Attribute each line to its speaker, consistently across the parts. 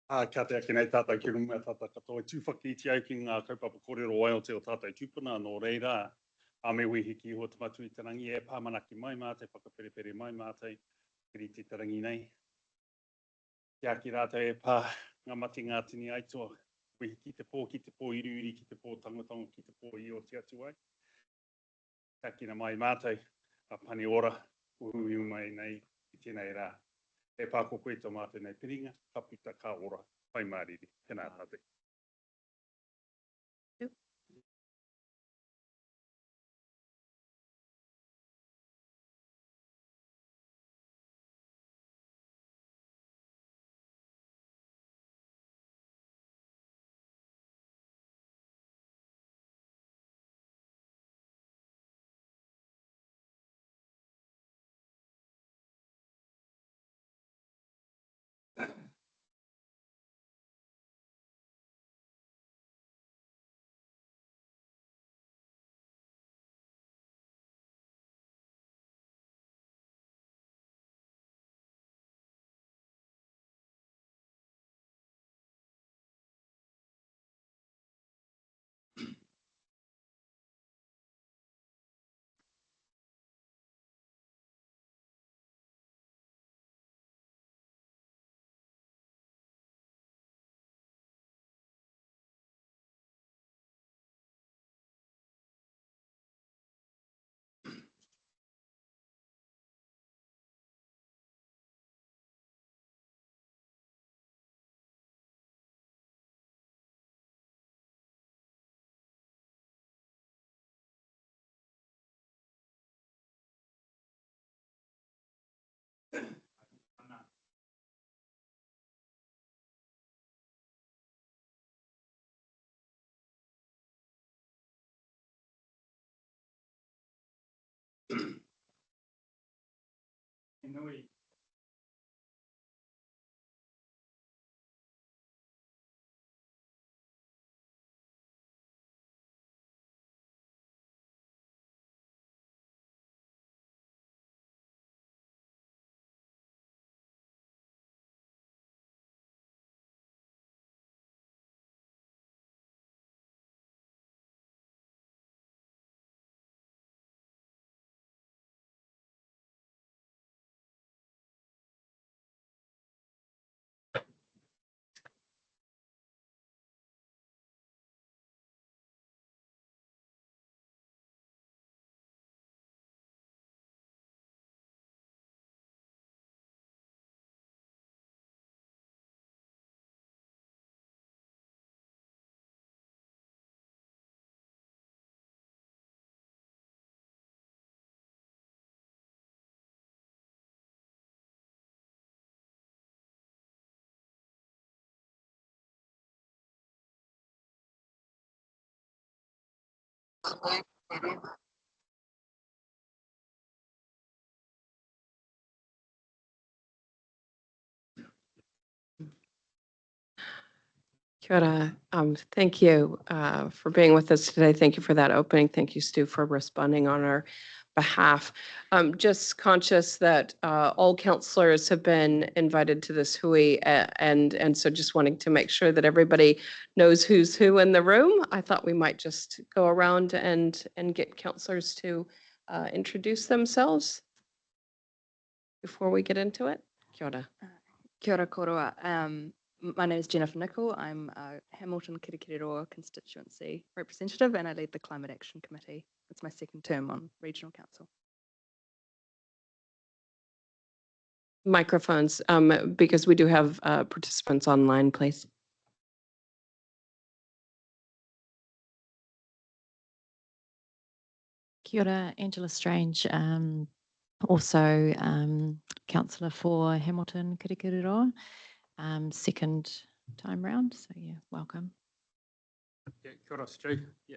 Speaker 1: Kia te aki nei tātou ki runga tātou katoa tūwhakiti au ki ngā kaupapa kōrero ai o te o tātou tūpuna nō reira. A me wi hiki ho tamatu i te rangi e pāmanaki mai mātai, whakaperepere mai mātai, kiri te tarangi nei. Kia ki rātou e pā ngā mati ngā tini aitoa, wi hiki te pō, ki te pō iruiri, ki te pō tangotango, ki te pō i o te atu ai. Kia ki na mai mātai, a pani ora, uhui mai nei i tēnei rā. E pāko koe tō mātou nei piringa, ka puta ka ora, pai māriri, tēnā tātou. Tainui.
Speaker 2: Kia ora. Thank you for being with us today. Thank you for that opening. Thank you, Stu, for responding on our behalf. Just conscious that all councillors have been invited to this hui, and so just wanting to make sure that everybody knows who's who in the room. I thought we might just go around and get councillors to introduce themselves before we get into it. Kia ora.
Speaker 3: Kia ora koroa. My name is Jennifer Nicol. I'm a Hamilton Kirikiriroa constituency representative and I lead the Climate Action Committee. It's my second term on Regional Council.
Speaker 2: Microphones, because we do have participants online, please.
Speaker 4: Kia ora, Angela Strange, also councillor for Hamilton Kirikiriroa, second time round, so yeah, welcome.
Speaker 1: Yeah, kia ora, Stu. Yeah.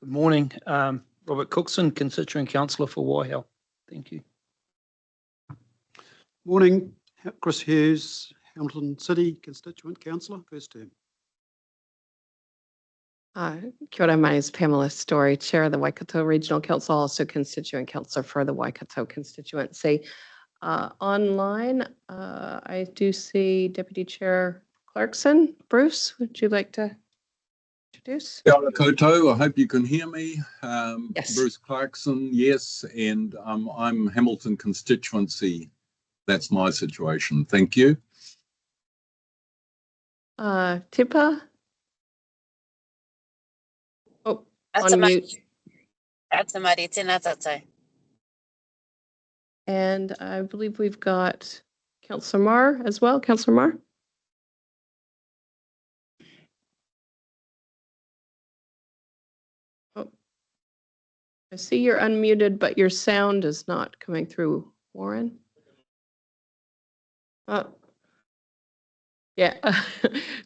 Speaker 5: Good morning, Robert Cookson, constituent councillor for Waikato. Thank you.
Speaker 6: Morning, Chris Hughes, Hamilton City constituent councillor, first term.
Speaker 2: Kia ora, my name is Pamela Story, Chair of the Waikato Regional Council, also constituent councillor for the Waikato constituency. Online, I do see Deputy Chair Clarkson. Bruce, would you like to introduce?
Speaker 6: Kia ora koutou, I hope you can hear me.
Speaker 2: Yes.
Speaker 6: Bruce Clarkson, yes, and I'm Hamilton constituency. That's my situation. Thank you.
Speaker 2: Tipa? Oh,
Speaker 7: That's
Speaker 2: on mute.
Speaker 7: That's a mighty tēnā tātou.
Speaker 2: And I believe we've got Councillor Marr as well. Councillor Marr? Oh, I see you're unmuted, but your sound is not coming through. Warren? Oh. Yeah,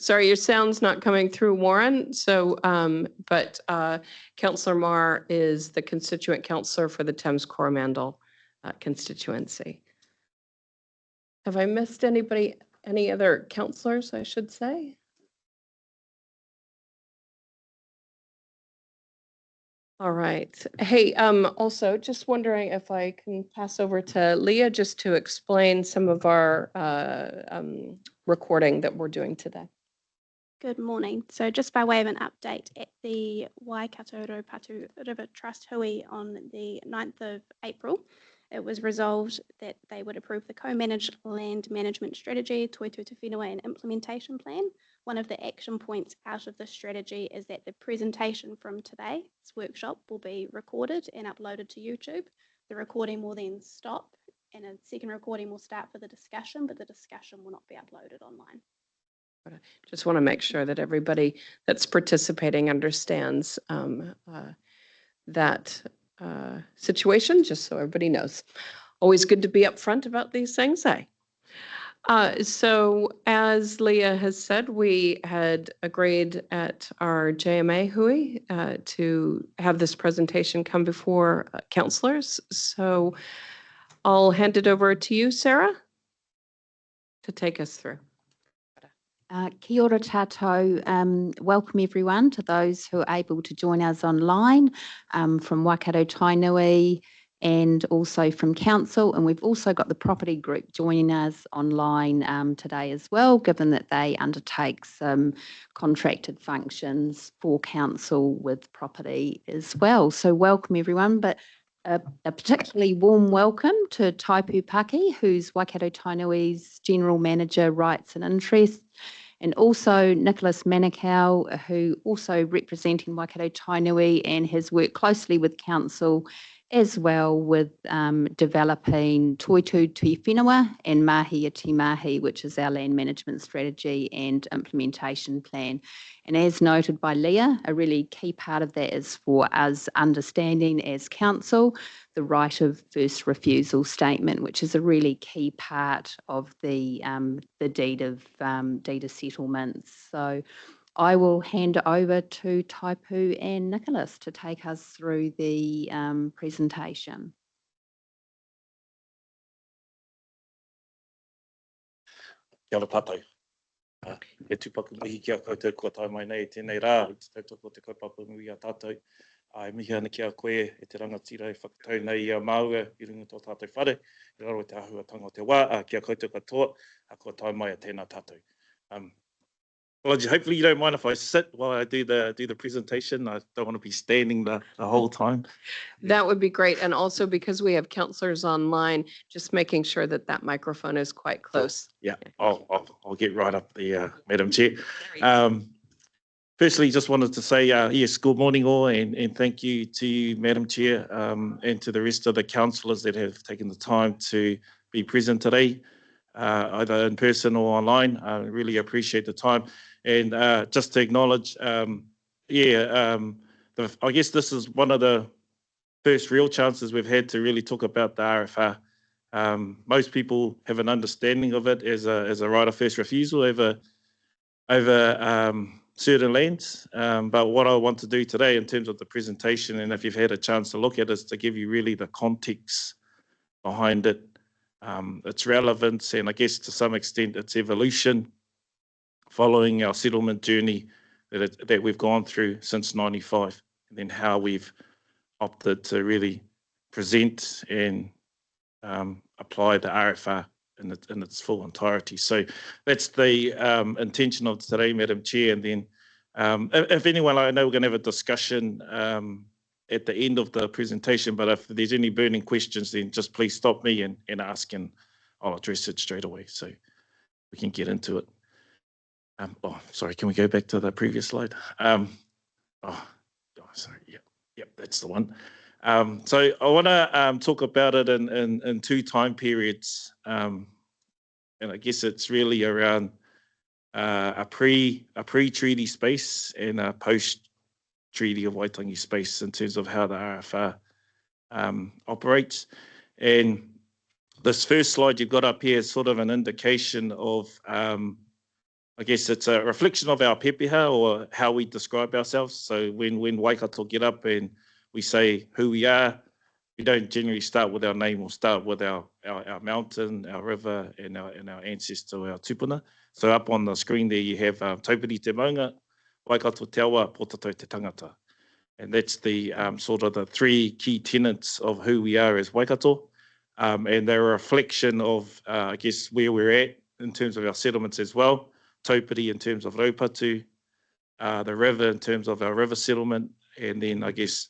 Speaker 2: sorry, your sound's not coming through, Warren. So, but Councillor Marr is the constituent councillor for the Thames Coromandel constituency. Have I missed anybody, any other councillors, I should say? All right. Hey, also just wondering if I can pass over to Leah just to explain some of our recording that we're doing today.
Speaker 8: Good morning. So just by way of an update, at the Waikato Patu River Trust Hui on the 9th of April, it was resolved that they would approve the co-managed land management strategy, Toitū Te Whenua and implementation plan. One of the action points out of the strategy is that the presentation from today's workshop will be recorded and uploaded to YouTube. The recording will then stop and a second recording will start for the discussion, but the discussion will not be uploaded online.
Speaker 2: Just want to make sure that everybody that's participating understands that situation, just so everybody knows. Always good to be upfront about these things, eh? So as Leah has said, we had agreed at our JMA Hui to have this presentation come before councillors. So I'll hand it over to you, Sarah, to take us through.
Speaker 9: Kia ora tātou. Welcome everyone to those who are able to join us online from Waikato Tainui and also from council. And we've also got the property group joining us online today as well, given that they undertake some contracted functions for council with property as well. So welcome everyone, but a particularly warm welcome to Taipu Paki, who's Waikato Tainui's General Manager, Rights and Interests, and also Nicholas Manukau, who also representing Waikato Tainui and has worked closely with council as well with developing Toitū Te Whenua and Mahi a Te Mahi, which is our land management strategy and implementation plan. And as noted by Leah, a really key part of that is for us understanding as council the right of first refusal statement, which is a really key part of the deed of settlements. So I will hand over to Taipu and Nicholas to take us through the presentation.
Speaker 10: Kia ora tātou. E tūpaku mihi kia koutou kua tai mai nei tēnei rā, i te tautoko te kaupapa nui a tātou. E mihi ana kia koe e te rangatira e whakatau nei a maua i runga tō tātou whare, i raro te ahuatanga o te wā, kia koutou katoa, kua tai mai a tēnā tātou. Well, hopefully you don't mind if I sit while I do the presentation. I don't want to be standing the whole time.
Speaker 2: That would be great. And also because we have councillors online, just making sure that that microphone is quite close.
Speaker 10: Yeah, I'll get right up there, Madam Chair. Firstly, just wanted to say, yes, good morning all, and thank you to you, Madam Chair, and to the rest of the councillors that have taken the time to be present today, either in person or online. I really appreciate the time. And just to acknowledge, I guess this is one of the first real chances we've had to really talk about the RFR. Most people have an understanding of it as a right of first refusal over certain lands. But what I want to do today in terms of the presentation, and if you've had a chance to look at it, is to give you really the context behind it, its relevance, and I guess to some extent its evolution following our settlement journey that we've gone through since '95, and then how we've opted to really present and apply the RFR in its full entirety. So that's the intention of today, Madam Chair. And then if anyone, I know we're going to have a discussion at the end of the presentation, but if there's any burning questions, then just please stop me and ask, and I'll address it straight away so we can get into it. Sorry, can we go back to the previous slide? Sorry, yep, that's the one. So I want to talk about it in two time periods, and I guess it's really around a pre-treaty space and a post-treaty of Waitangi space in terms of how the RFR operates. And this first slide you've got up here is sort of an indication of, I guess it's a reflection of our pepeha, or how we describe ourselves. So when Waikato get up and we say who we are, we don't generally start with our name. We'll start with our mountain, our river, and our ancestor, our tupuna. So up on the screen there you have Taupiri te maunga, Waikato te awa, Potato te tangata. And that's the sort of the three key tenets of who we are as Waikato. And they're a reflection of, I guess, where we're at in terms of our settlements as well. Taupiri in terms of Raupatu, the river in terms of our river settlement, and then I guess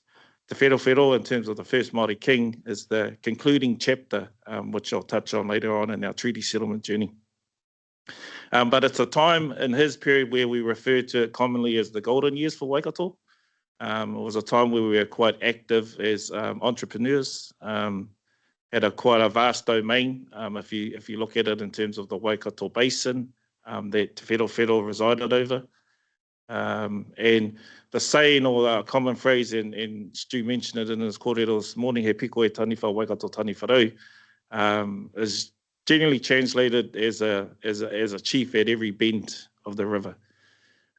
Speaker 10: Te Whero in terms of the first Māori king is the concluding chapter, which I'll touch on later on in our treaty settlement journey. But it's a time in his period where we refer to it commonly as the golden years for Waikato. It was a time where we were quite active as entrepreneurs, had quite a vast domain. If you look at it in terms of the Waikato Basin, that Te Whero resided over. And the saying, or a common phrase, and Stu mentioned it in his kōrero this morning, he piko e taniwha Waikato taniwharau, is generally translated as a chief at every bend of the river.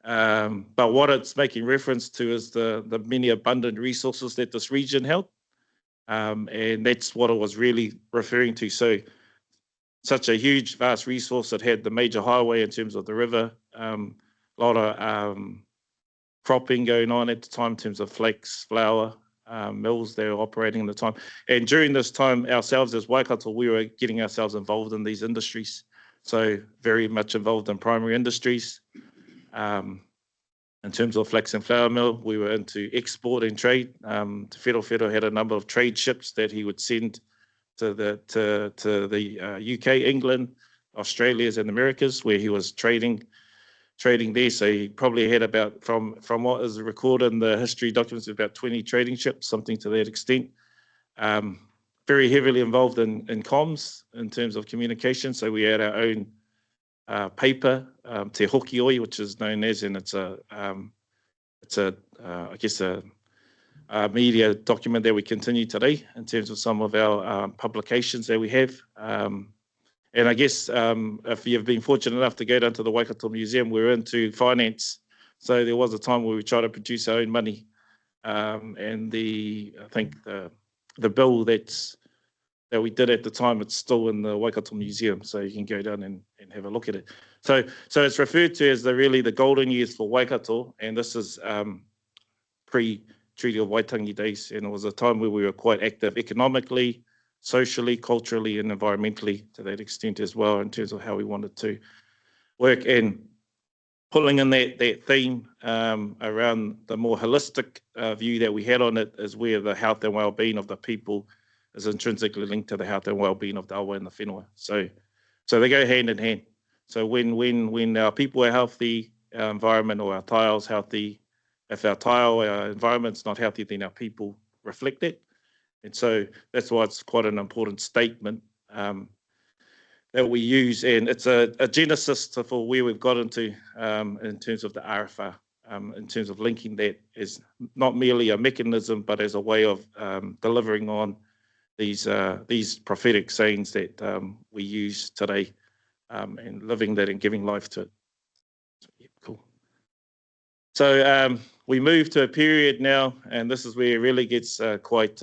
Speaker 10: But what it's making reference to is the many abundant resources that this region held. And that's what it was really referring to. So such a huge, vast resource that had the major highway in terms of the river, a lot of cropping going on at the time in terms of flax, flour, mills they were operating at the time. And during this time, ourselves as Waikato, we were getting ourselves involved in these industries. So very much involved in primary industries. In terms of flax and flour mill, we were into export and trade. Te Whero had a number of trade ships that he would send to the UK, England, Australia, and Americas, where he was trading there. So he probably had about, from what is recorded in the history documents, about 20 trading ships, something to that extent. Very heavily involved in comms in terms of communication. So we had our own paper, Te Hokioi, which is known as, and it's I guess a media document that we continue today in terms of some of our publications that we have. And I guess if you've been fortunate enough to go down to the Waikato Museum, we're into finance. So there was a time where we tried to produce our own money. And I think the bill that we did at the time, it's still in the Waikato Museum. So you can go down and have a look at it. So it's referred to as really the golden years for Waikato. And this is pre-Treaty of Waitangi days. And it was a time where we were quite active economically, socially, culturally, and environmentally to that extent as well, in terms of how we wanted to work. And pulling in that theme around the more holistic view that we had on it is where the health and well-being of the people is intrinsically linked to the health and well-being of the awa and the whenua. So they go hand in hand. So when our people are healthy, our environment or our tile's healthy, if our tile, our environment's not healthy, then our people reflect it. And so that's why it's quite an important statement that we use. And it's a genesis for where we've got into in terms of the RFR, in terms of linking that as not merely a mechanism, but as a way of delivering on these prophetic sayings that we use today and living that and giving life to it. So, yeah, cool. So we move to a period now, and this is where it really gets quite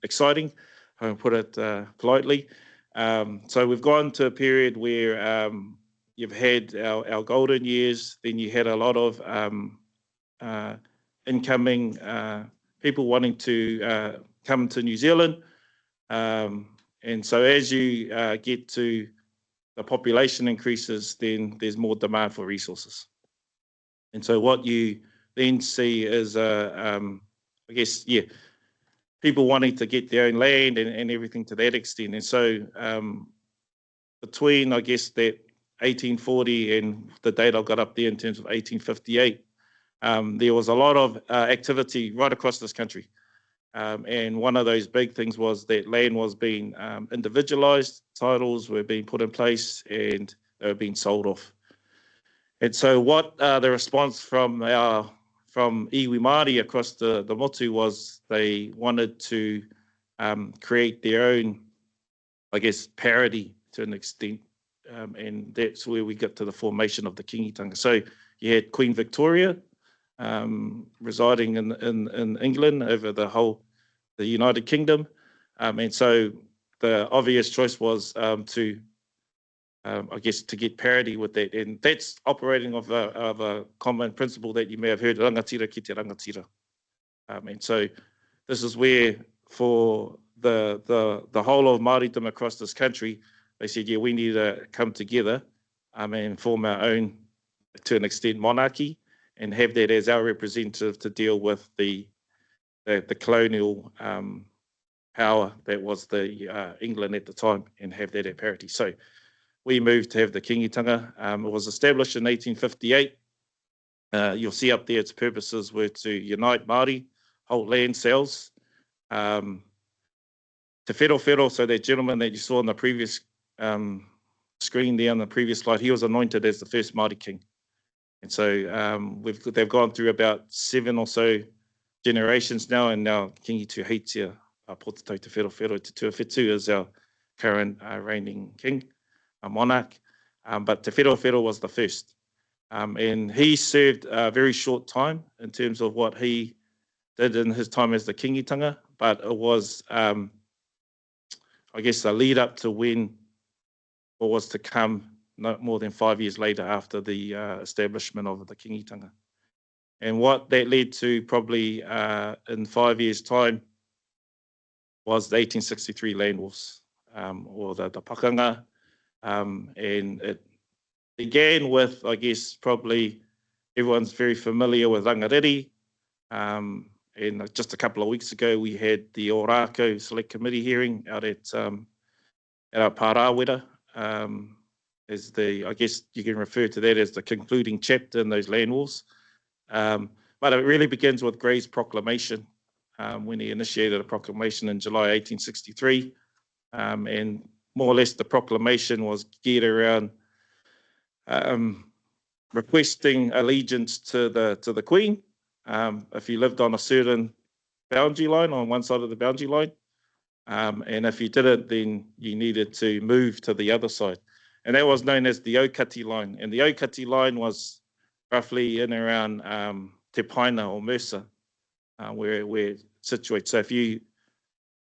Speaker 10: exciting, I'll put it politely. So we've gone to a period where you've had our golden years, then you had a lot of incoming people wanting to come to New Zealand. And so as you get to the population increases, then there's more demand for resources. And so what you then see is, I guess, people wanting to get their own land and everything to that extent. And so between, I guess, that 1840 and the date I got up there in terms of 1858, there was a lot of activity right across this country. And one of those big things was that land was being individualized, titles were being put in place, and they were being sold off. And so what the response from iwi Māori across the motu was they wanted to create their own, I guess, parity to an extent. And that's where we get to the formation of the kingitanga. So you had Queen Victoria residing in England over the United Kingdom. And so the obvious choice was I guess, to get parity with that. And that's operating of a common principle that you may have heard, rangatira ki te rangatira. And so this is where for the whole of Māoridom across this country, they said, yeah, we need to come together and form our own, to an extent, monarchy, and have that as our representative to deal with the colonial power that was the England at the time, and have that at parity. So we moved to have the kingitanga. It was established in 1858. You'll see up there its purposes were to unite Māori, hold land sales. Te Whero, so that gentleman that you saw on the previous screen there on the previous slide, he was anointed as the first Māori king. And so they've gone through about 7 or so generations now, and now Kingi Tuheitia Pōtatou Te Whero Te Tuawhitu is our current reigning king, monarch. But Te Whero was the first. And he served a very short time in terms of what he did in his time as the kingitanga, but it was, I guess, a lead up to when what was to come not more than 5 years later after the establishment of the kingitanga. And what that led to probably in 5 years' time was the 1863 land wars, or the pakanga. And it began with, I guess, probably everyone's very familiar with Rangariri. And just a couple of weeks ago, we had the Ōrākau Select Committee hearing out at our Pārāwera. As I guess you can refer to that as the concluding chapter in those land wars. But it really begins with Grey's proclamation when he initiated a proclamation in July 1863. And more or less the proclamation was geared around requesting allegiance to the Queen if you lived on a certain boundary line, on one side of the boundary line. And if you didn't, then you needed to move to the other side. And that was known as the Okati line. And the Okati line was roughly in around Te Paina or Mercer, where it's situated. So if you,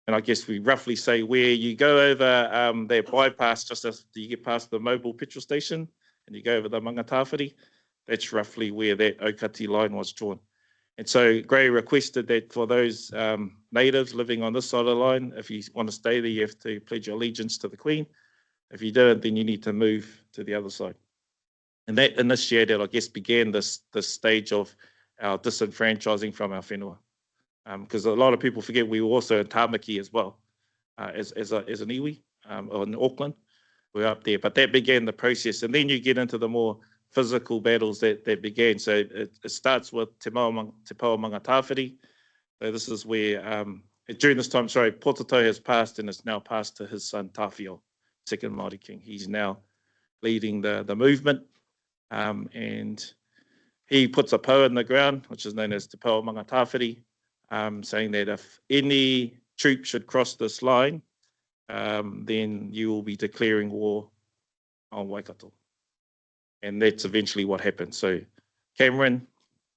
Speaker 10: and I guess we roughly say where you go over that bypass just as you get past the mobile petrol station and you go over the Mangatawhiri, that's roughly where that Okati line was drawn. And so Grey requested that for those natives living on this side of the line, if you want to stay there, you have to pledge your allegiance to the Queen. If you didn't, then you need to move to the other side. And that initiated, I guess, began this stage of our disenfranchising from our whenua. Because a lot of people forget we were also in Tāmaki as well, as an iwi, or in Auckland. We're up there. But that began the process. And then you get into the more physical battles that began. So it starts with Te Mangatawhiri. So this is where, during this time, Pōtatou has passed and it's now passed to his son Tāwhio, second Māori king. He's now leading the movement. And he puts a pau in the ground, which is known as Te Pau Mangatawhiri, saying that if any troop should cross this line, then you will be declaring war on Waikato. And that's eventually what happened. So Cameron,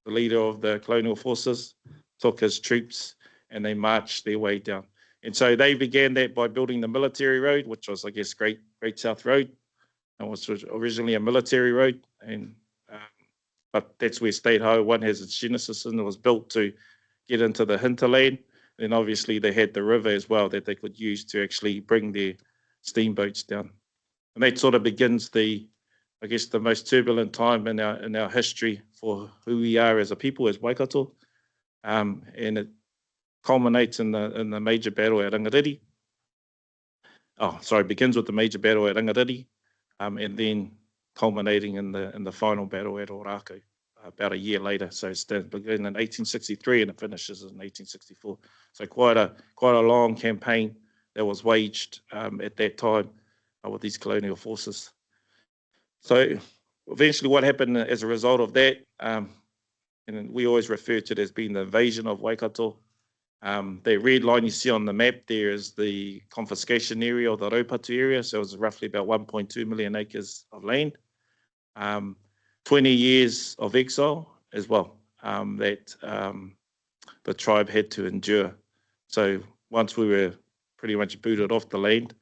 Speaker 10: the leader of the colonial forces, took his troops and they marched their way down. And so they began that by building the military road, which was, I guess, Great South Road. It was originally a military road, and but that's where State Highway 1 has its genesis, and it was built to get into the hinterland. And obviously they had the river as well that they could use to actually bring their steamboats down. And that sort of begins the most turbulent time in our history for who we are as a people, as Waikato. And it culminates in the major battle at Rangariri. Begins with the major battle at Rangariri, and then culminating in the final battle at Ōrākau about a year later. So it began in 1863 and it finishes in 1864. So quite a long campaign that was waged at that time with these colonial forces. So eventually what happened as a result of that, and we always refer to it as being the invasion of Waikato. The red line you see on the map there is the confiscation area or the Raupatu area. So it was roughly about 1.2 million acres of land. 20 years of exile as well that the tribe had to endure. So once we were pretty much booted off the land,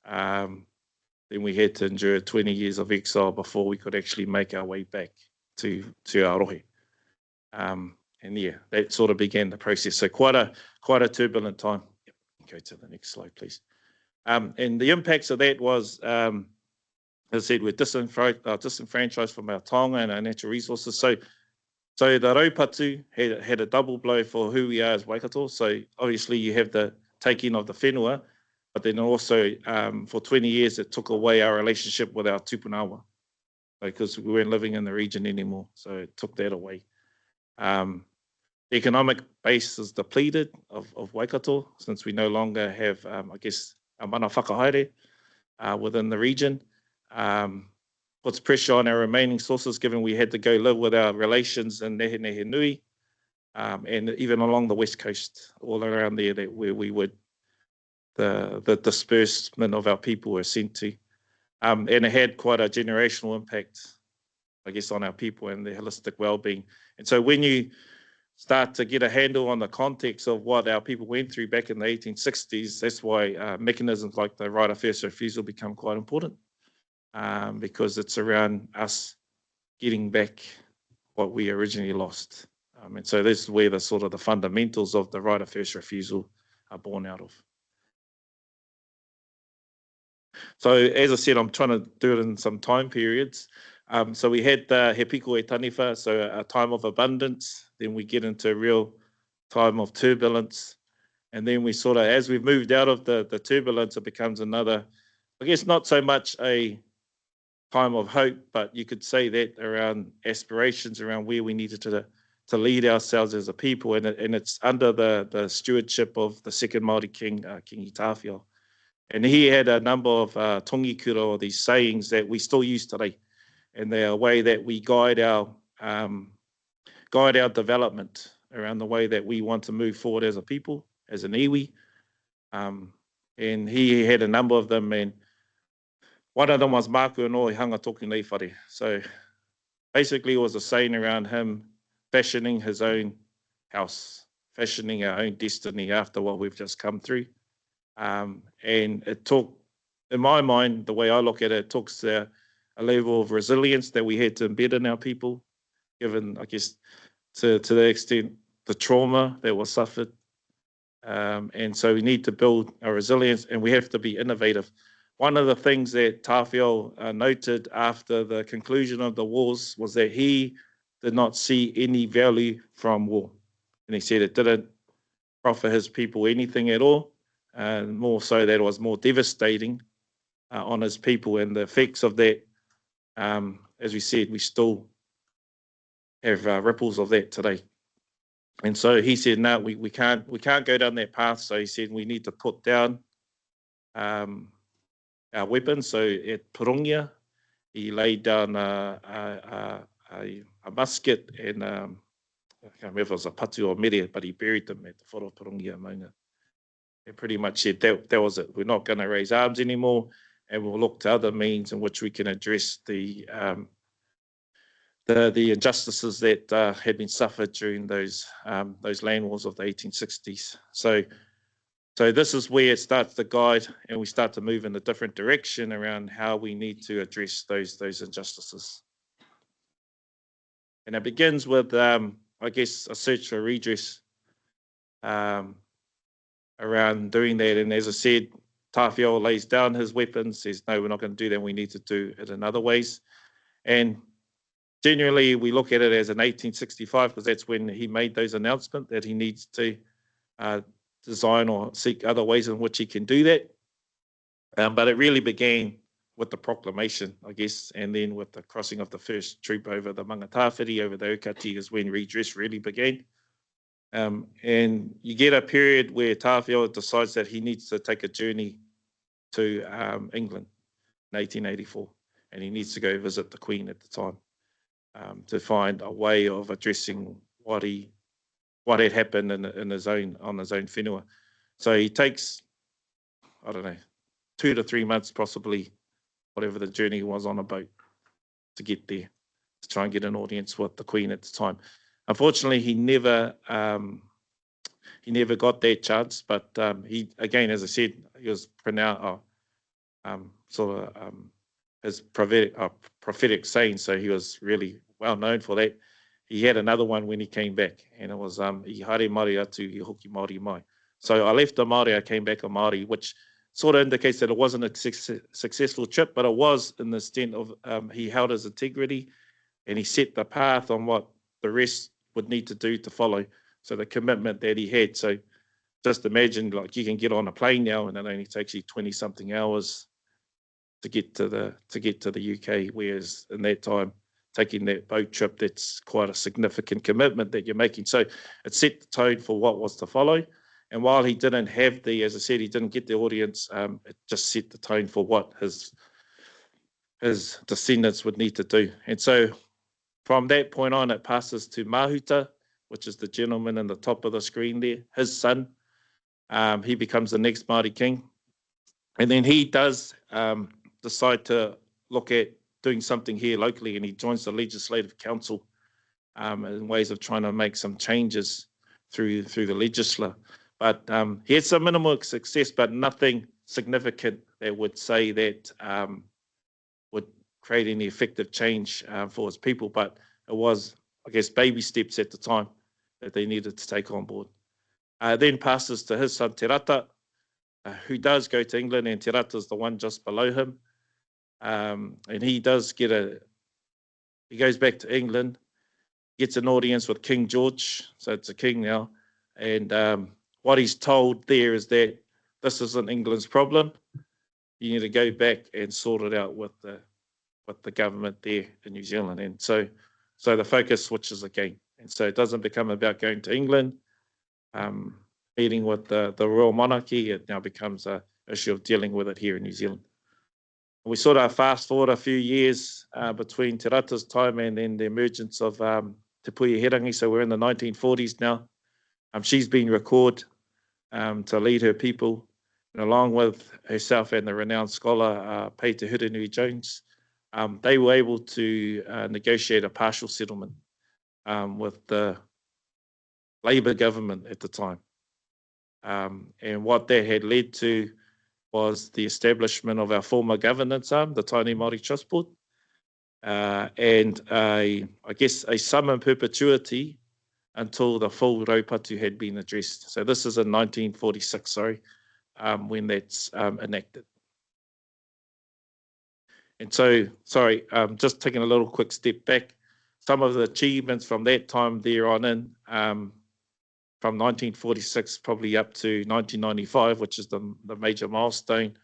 Speaker 10: then we had to endure 20 years of exile before we could actually make our way back to our rohe. And yeah, that sort of began the process. So quite a turbulent time. Yep. Go to the next slide, please. And the impacts of that was, as I said, we're disenfranchised from our taonga and our natural resources. So the Raupatu had a double blow for who we are as Waikato. So obviously you have the taking of the whenua, but then also for 20 years it took away our relationship with our tupunawa because we weren't living in the region anymore. So it took that away. The economic base is depleted of Waikato since we no longer have, our mana whakahaere within the region. Puts pressure on our remaining sources given we had to go live with our relations in Nehe Nui and even along the west coast, all around there where we would, the disbursement of our people were sent to. And it had quite a generational impact, on our people and their holistic well-being. And so when you start to get a handle on the context of what our people went through back in the 1860s, that's why mechanisms like the right of first refusal become quite important, because it's around us getting back what we originally lost. And so this is where the sort of the fundamentals of the right of first refusal are born out of. So as I said, I'm trying to do it in some time periods. So we had the He Piko e Taniwha, so a time of abundance. Then we get into a real time of turbulence. And then we sort of, as we've moved out of the turbulence, it becomes another, not so much a time of hope, but you could say that around aspirations, around where we needed to lead ourselves as a people. And it's under the stewardship of the second Māori king, King Itawhio. And he had a number of tongikura, or these sayings that we still use today. And they're a way that we guide our development around the way that we want to move forward as a people, as an iwi. And he had a number of them, and one of them was Māku no hanga toki nei whare. So basically it was a saying around him fashioning his own house, fashioning our own destiny after what we've just come through. And it took, in my mind, the way I look at it, it took a level of resilience that we had to embed in our people, given, to the extent the trauma that was suffered. And so we need to build a resilience, and we have to be innovative. One of the things that Tawhio noted after the conclusion of the wars was that he did not see any value from war. And he said it didn't profit his people anything at all, and more so that it was more devastating on his people, and the effects of that, as we said, we still have ripples of that today. And so he said, no, we can't go down that path. So he said we need to put down our weapons. So at Purongia, he laid down a musket and I can't remember if it was a patu or mere, but he buried them at the foot of Purongia Maunga. And pretty much said that was it. We're not going to raise arms anymore, and we'll look to other means in which we can address the injustices that had been suffered during those land wars of the 1860s. So So this is where it starts to guide, and we start to move in a different direction around how we need to address those injustices. And it begins with, I guess, a search for redress around doing that. And as I said, Tawhio lays down his weapons, says, no, we're not going to do that. We need to do it in other ways. And generally, we look at it as an 1865, because that's when he made those announcements that he needs to design or seek other ways in which he can do that. But it really began with the proclamation, I guess, and then with the crossing of the first troop over the Mangatawhiri, over the Aukati, is when redress really began. And you get a period where Tawhio decides that he needs to take a journey to England in 1884, and he needs to go visit the Queen at the time to find a way of addressing what had happened on his own whenua. So he takes, I don't know, 2 to 3 months, possibly, whatever the journey was, on a boat to get there, to try and get an audience with the Queen at the time. Unfortunately, he never got that chance, but he, again, as I said, he was pronounced his prophetic saying, so he was really well known for that. He had another one when he came back, and it was I hare Māori atu, I hoki Māori mai. So I left a Māori, I came back a Māori, which sort of indicates that it wasn't a successful trip, but it was in the extent of he held his integrity, and he set the path on what the rest would need to do to follow. So the commitment that he had. So just imagine, like, you can get on a plane now and it only takes you 20-something hours to get to the UK, whereas in that time, taking that boat trip, that's quite a significant commitment that you're making. So it set the tone for what was to follow. And while he didn't have as I said, he didn't get the audience, it just set the tone for what his descendants would need to do. And so from that point on, it passes to Mahuta, which is the gentleman in the top of the screen there, his son. He becomes the next Māori king. And then he does decide to look at doing something here locally, and he joins the Legislative Council in ways of trying to make some changes through the legislature. But he had some minimal success, but nothing significant that would say that would create any effective change for his people. But it was, I guess, baby steps at the time that they needed to take on board. Then passes to his son Te Rata, who does go to England, and Te Rata is the one just below him. And he does he goes back to England, gets an audience with King George, so it's a king now. And what he's told there is that this isn't England's problem. You need to go back and sort it out with the government there in New Zealand. And so the focus switches again. And so it doesn't become about going to England, meeting with the royal monarchy. It now becomes an issue of dealing with it here in New Zealand. We sort of fast forward a few years between Te Rata's time and then the emergence of Te Puia Herangi. So we're in the 1940s now. She's been recalled to lead her people, and along with herself and the renowned scholar Peter Huranui Jones, they were able to negotiate a partial settlement with the Labour government at the time. And what that had led to was the establishment of our former governance arm, the Tainui Māori Trust Board, and I guess a sum in perpetuity until the full raupatu had been addressed. So this is in 1946, when that's enacted. And so, just taking a little quick step back, some of the achievements from that time there on in, from 1946 probably up to 1995, which is the major milestone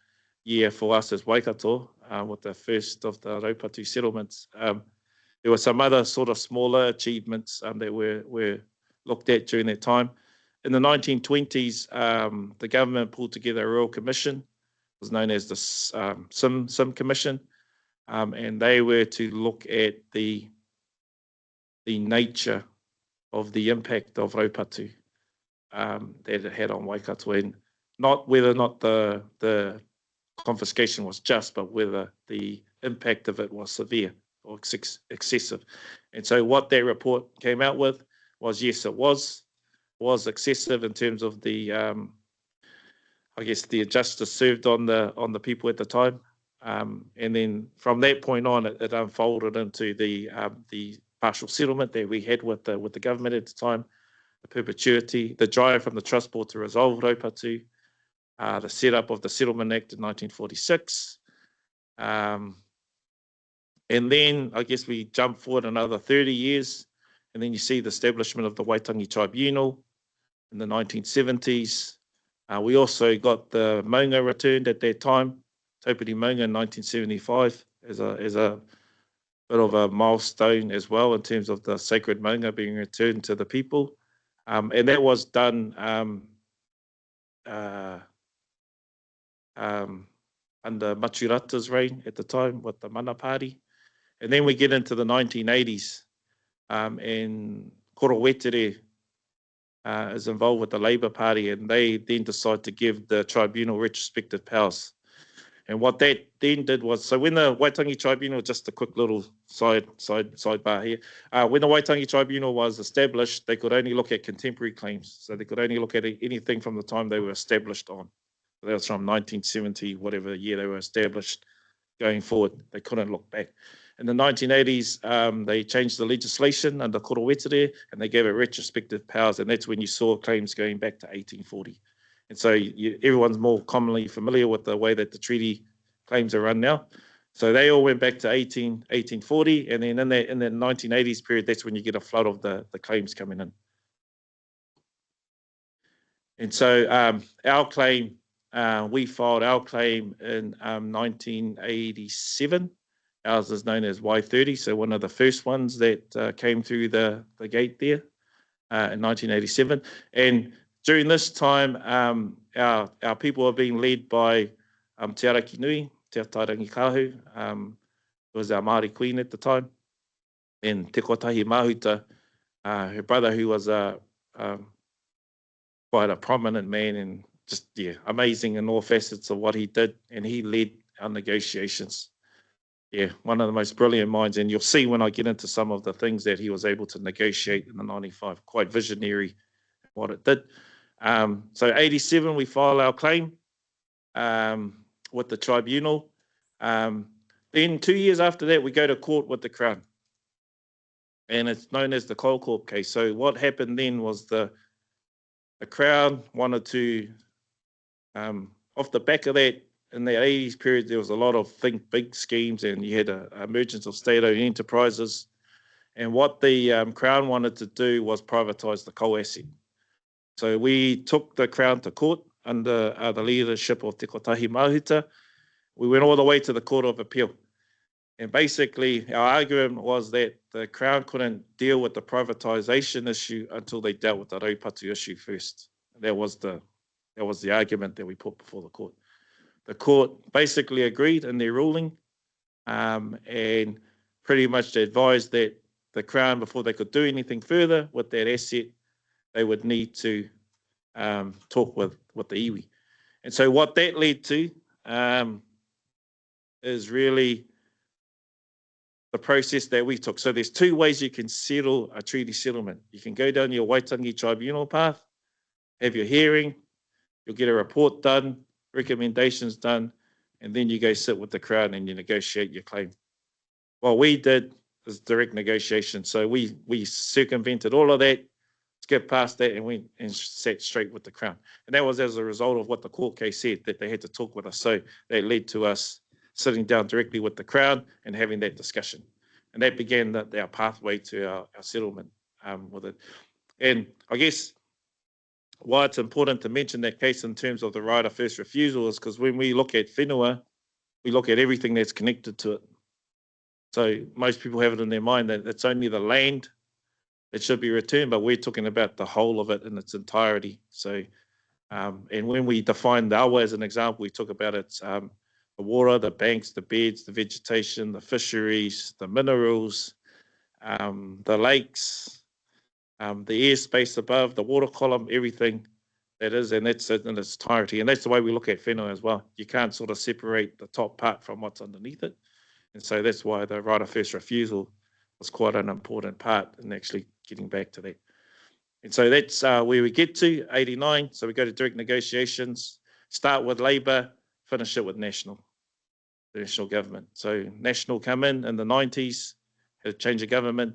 Speaker 10: year for us as Waikato, with the first of the raupatu settlements. There were some other sort of smaller achievements that were looked at during that time. In the 1920s, the government pulled together a royal commission. It was known as the Sim Commission, and they were to look at the nature of the impact of raupatu that it had on Waikato, and not whether or not the confiscation was just, but whether the impact of it was severe or excessive. And so what that report came out with was, yes, it was excessive in terms of the I guess, the justice served on the people at the time. And then from that point on, it unfolded into the partial settlement that we had with the government at the time, the perpetuity, the drive from the Trust Board to resolve Raupatu, the setup of the Settlement Act in 1946. And then I guess we jump forward another 30 years, and then you see the establishment of the Waitangi Tribunal in the 1970s. We also got the maunga returned at that time, Taupiri maunga in 1975, as a bit of a milestone as well in terms of the sacred maunga being returned to the people. And that was done under Maturata's reign at the time with the Mana Party. And then we get into the 1980s, and Koro Wetere is involved with the Labour Party, and they then decide to give the tribunal retrospective powers. And what that then did was, so when the Waitangi Tribunal, just a quick little sidebar here, when the Waitangi Tribunal was established, they could only look at contemporary claims. So they could only look at anything from the time they were established on. So that was from 1970, whatever year they were established, going forward. They couldn't look back. In the 1980s, they changed the legislation under Koro Wetere, and they gave it retrospective powers, and that's when you saw claims going back to 1840. And so everyone's more commonly familiar with the way that the treaty claims are run now. So they all went back to 1840, and then in the 1980s period, that's when you get a flood of the claims coming in. And so our claim, we filed our claim in 1987. Ours is known as Y30, so one of the first ones that came through the gate there in 1987. And during this time, our people are being led by Te Araki Nui, Te Tairangi Kahu, who was our Māori queen at the time, and Te Kotahi Mahuta, her brother, who was quite a prominent man and just, amazing in all facets of what he did, and he led our negotiations. One of the most brilliant minds, and you'll see when I get into some of the things that he was able to negotiate in the 95, quite visionary what it did. So 87, we file our claim with the tribunal. Then 2 years after that, we go to court with the Crown, and it's known as the Kohlkorp case. So what happened then was the Crown wanted to, off the back of that, in the 80s period, there was a lot of think big schemes, and you had an emergence of state-owned enterprises. And what the Crown wanted to do was privatise the coal asset. So we took the Crown to court under the leadership of Te Kotahi Mahuta. We went all the way to the Court of Appeal. And basically, our argument was that the Crown couldn't deal with the privatisation issue until they dealt with the Raupatu issue first. That was the argument that we put before the court. The court basically agreed in their ruling, and pretty much advised that the Crown, before they could do anything further with that asset, they would need to talk with the iwi. And so what that led to is really the process that we took. So there's two ways you can settle a treaty settlement. You can go down your Waitangi Tribunal path, have your hearing, you'll get a report done, recommendations done, and then you go sit with the Crown and you negotiate your claim. What we did is direct negotiation. So we circumvented all of that, skipped past that, and went and sat straight with the Crown. And that was as a result of what the court case said, that they had to talk with us. So that led to us sitting down directly with the Crown and having that discussion. And that began our pathway to our settlement with it. And I guess why it's important to mention that case in terms of the right of first refusal is because when we look at whenua, we look at everything that's connected to it. So most people have it in their mind that it's only the land that should be returned, but we're talking about the whole of it in its entirety. So, and when we define the awa as an example, we talk about its the water, the banks, the beds, the vegetation, the fisheries, the minerals, the lakes, the airspace above, the water column, everything that is, and that's it in its entirety. And that's the way we look at whenua as well. You can't sort of separate the top part from what's underneath it. And so that's why the right of first refusal was quite an important part in actually getting back to that. And so that's where we get to, 89. So we go to direct negotiations. start with Labour, finish it with National, the national government. So National come in the 90s, had a change of government.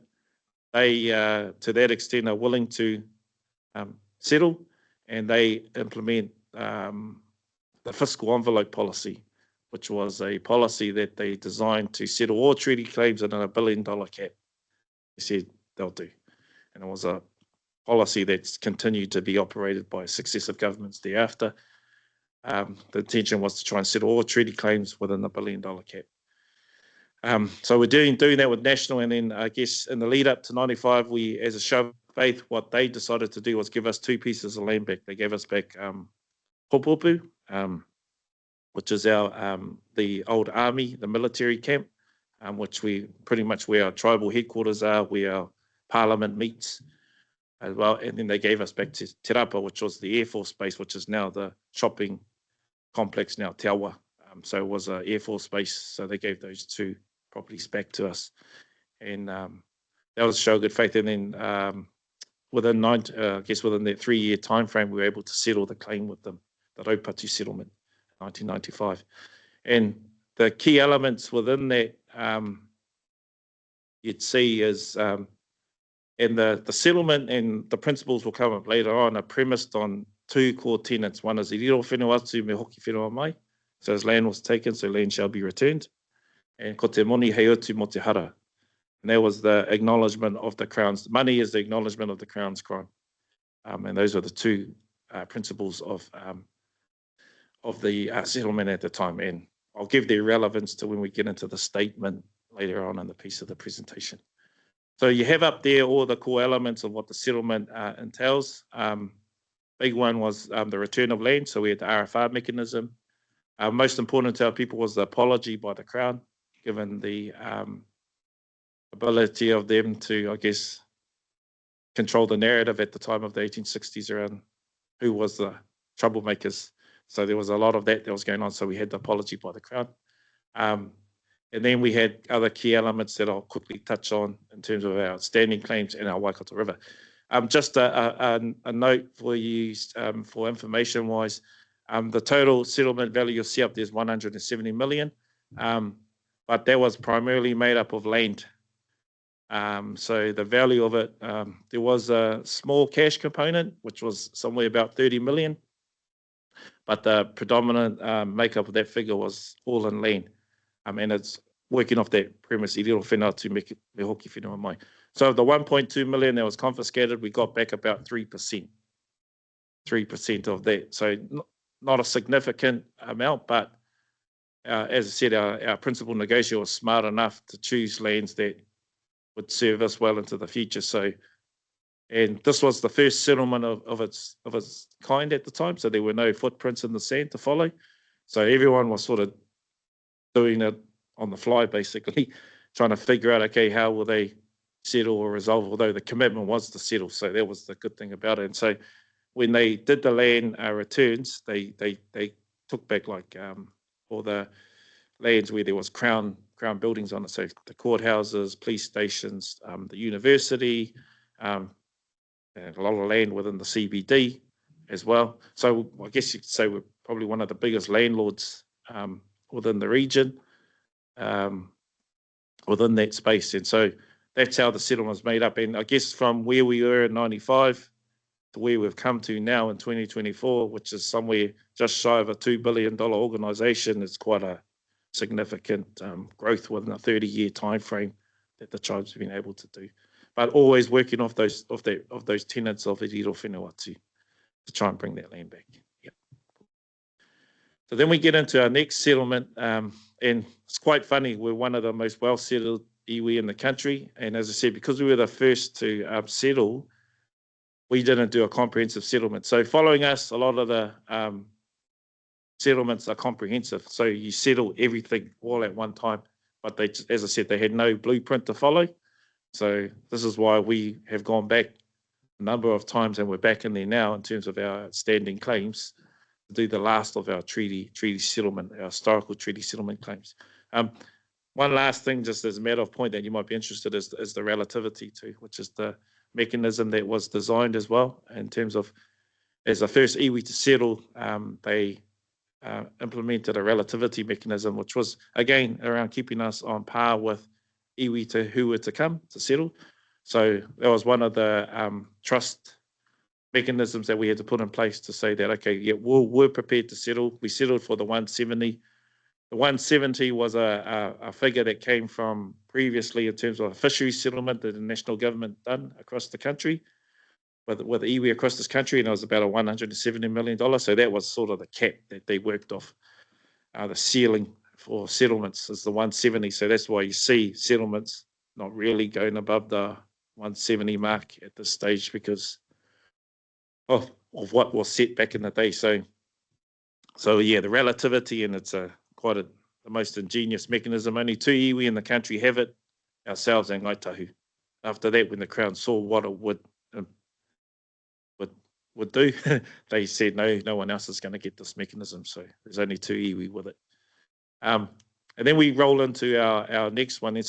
Speaker 10: They, to that extent, are willing to settle, and they implement the fiscal envelope policy, which was a policy that they designed to settle all treaty claims in a $1 billion cap. They said they'll do. And it was a policy that's continued to be operated by successive governments thereafter. The intention was to try and settle all treaty claims within the $1 billion cap. So we're doing that with National, and then I guess in the lead up to 95, we, as a show of faith, what they decided to do was give us 2 pieces of land back. They gave us back Hopupu, which is our the old army, the military camp, which we pretty much where our tribal headquarters are, where our parliament meets as well. And then they gave us back to Te Rapa, which was the Air Force base, which is now the shopping complex now, Te Awa. So it was an Air Force base. So they gave those 2 properties back to us. And that was a show of good faith. And then within that 3-year time frame, we were able to settle the claim with them, the Raupatu settlement, 1995. And the key elements within that you'd see is, and the settlement and the principles will come up later on, are premised on 2 core tenets. One is i riro whenua atu me hoki whenua mai. So as land was taken, so land shall be returned. And ko te moni hei utu mo te hara. And that was the acknowledgement of the Crown's, money is the acknowledgement of the Crown's crime. And those are the 2 principles of the settlement at the time. And I'll give their relevance to when we get into the statement later on in the piece of the presentation. So you have up there all the core elements of what the settlement entails. Big one was the return of land. So we had the RFR mechanism. Most important to our people was the apology by the Crown, given the ability of them to, I guess, control the narrative at the time of the 1860s around who was the troublemakers. So there was a lot of that was going on. So we had the apology by the Crown. And then we had other key elements that I'll quickly touch on in terms of our standing claims and our Waikato River. Just a note for you, for information wise, the total settlement value you'll see up there is 170 million, but that was primarily made up of land. So the value of it, there was a small cash component, which was somewhere about 30 million, but the predominant makeup of that figure was all in land. And it's working off that premise, i riro whenua atu me hoki whenua mai. So the 1.2 million that was confiscated, we got back about 3%. 3% of that. So not a significant amount, but as I said, our principal negotiator was smart enough to choose lands that would serve us well into the future. So, and this was the first settlement of its kind at the time. So there were no footprints in the sand to follow. So everyone was sort of doing it on the fly, basically, trying to figure out, okay, how will they settle or resolve, although the commitment was to settle. So that was the good thing about it. And so when they did the land returns, they took back like all the lands where there was crown buildings on it. So the courthouses, police stations, the university, and a lot of land within the CBD as well. So I guess you could say we're probably one of the biggest landlords within the region, within that space. And so that's how the settlement was made up. And I guess from where we were in 95 to where we've come to now in 2024, which is somewhere just shy of a $2 billion organisation, is quite a significant growth within a 30-year time frame that the tribes have been able to do. But always working off those tenets of i riro whenua atu to try and bring that land back. Yep. So then we get into our next settlement, and it's quite funny. We're one of the most well-settled iwi in the country, and as I said, because we were the first to settle, we didn't do a comprehensive settlement. So following us, a lot of the settlements are comprehensive. So you settle everything all at one time, but they, as I said, they had no blueprint to follow. So this is why we have gone back a number of times, and we're back in there now in terms of our standing claims to do the last of our treaty settlement, our historical treaty settlement claims. One last thing, just as a matter of point that you might be interested in, is the relativity too, which is the mechanism that was designed as well in terms of, as the first iwi to settle, they implemented a relativity mechanism, which was, again, around keeping us on par with iwi to who were to come to settle. So that was one of the trust mechanisms that we had to put in place to say that, okay, yeah, we're prepared to settle. We settled for the 170. The 170 was a figure that came from previously in terms of a fisheries settlement that the national government done across the country with iwi across this country, and it was about a $170 million. So that was sort of the cap that they worked off. The ceiling for settlements is the 170. So that's why you see settlements not really going above the 170 mark at this stage because of what was set back in the day. So yeah, the relativity, and it's the most ingenious mechanism. Only 2 iwi in the country have it, ourselves and Ngaitahu. After that, when the Crown saw what it would do, they said no one else is going to get this mechanism. So there's only 2 iwi with it. And then we roll into our next one. And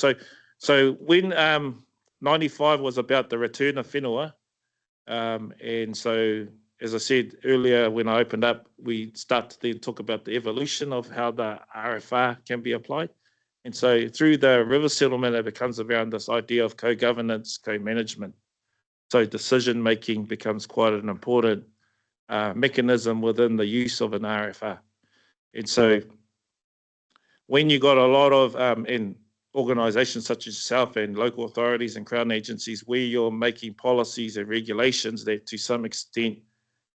Speaker 10: so when 95 was about the return of whenua, and so as I said earlier when I opened up, we start to then talk about the evolution of how the RFR can be applied. And so through the river settlement, it becomes around this idea of co-governance, co-management. So decision making becomes quite an important mechanism within the use of an RFR. And so when you got a lot of in organisations such as yourself and local authorities and Crown agencies where you're making policies and regulations that to some extent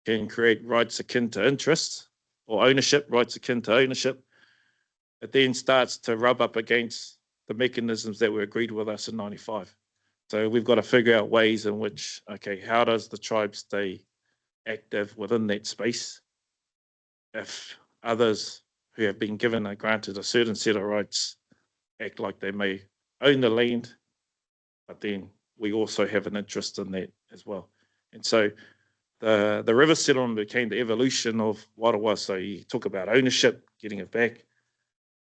Speaker 10: can create rights akin to interest or ownership, rights akin to ownership, it then starts to rub up against the mechanisms that were agreed with us in 95. So we've got to figure out ways in which, okay, how does the tribe stay active within that space if others who have been given or granted a certain set of rights act like they may own the land, but then we also have an interest in that as well. And so the river settlement became the evolution of what it was. So you talk about ownership, getting it back.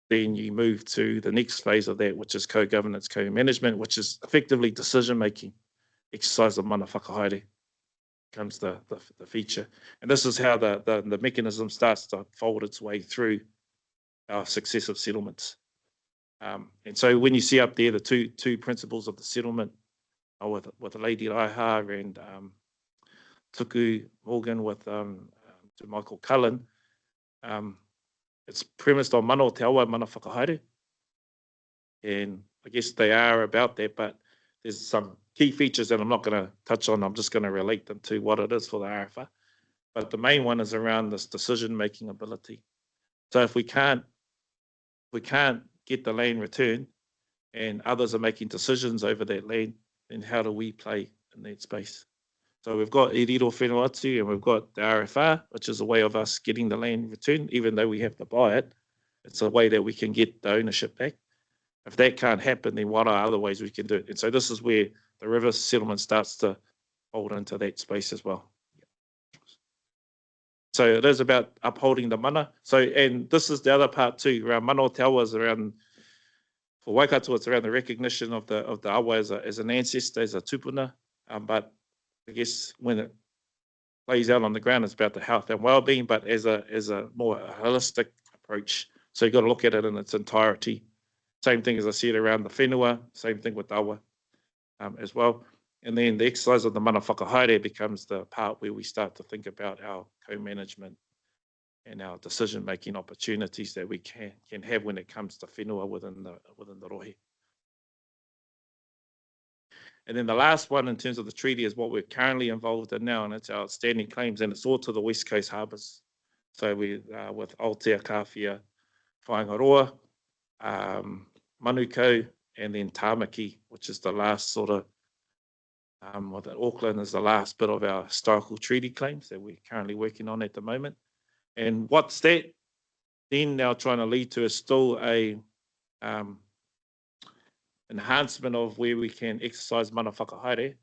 Speaker 10: Then you move to the next phase of that, which is co-governance, co-management, which is effectively decision-making, exercise of mana whakahaere comes the feature. And this is how the mechanism starts to fold its way through our successive settlements. And so when you see up there the two principles of the settlement with Lady Raiha and Tuku Morgan with to Michael Cullen, it's premised on mana o te awa, mana whakahaere. And I guess they are about that, but there's some key features that I'm not going to touch on. I'm just going to relate them to what it is for the RFR. But the main one is around this decision-making ability. So if we can't get the land returned and others are making decisions over that land, then how do we play in that space? So we've got i riro whenua and we've got the RFR, which is a way of us getting the land returned, even though we have to buy it. It's a way that we can get the ownership back. If that can't happen, then what are other ways we can do it? And so this is where the river settlement starts to fold into that space as well. So it is about upholding the mana. So, and this is the other part too, around mana o te awa is around, for Waikato, it's around the recognition of the awa as an ancestor, as a tupuna. But I guess when it plays out on the ground, it's about the health and well-being, but as a more holistic approach. So you've got to look at it in its entirety. Same thing as I said around the whenua, same thing with awa as well. And then the exercise of the mana whakahaere becomes the part where we start to think about our co-management and our decision-making opportunities that we can have when it comes to whenua within the rohe. And then the last one in terms of the treaty is what we're currently involved in now, and it's our outstanding claims, and it's all to the West Coast harbours. So we with Aotea, Kawhia, Whaingaroa, Manukau, and then Tāmaki, which is the last sort of, Auckland is the last bit of our historical treaty claims that we're currently working on at the moment. And what's that then now trying to lead to is still a enhancement of where we can exercise mana whakahaere,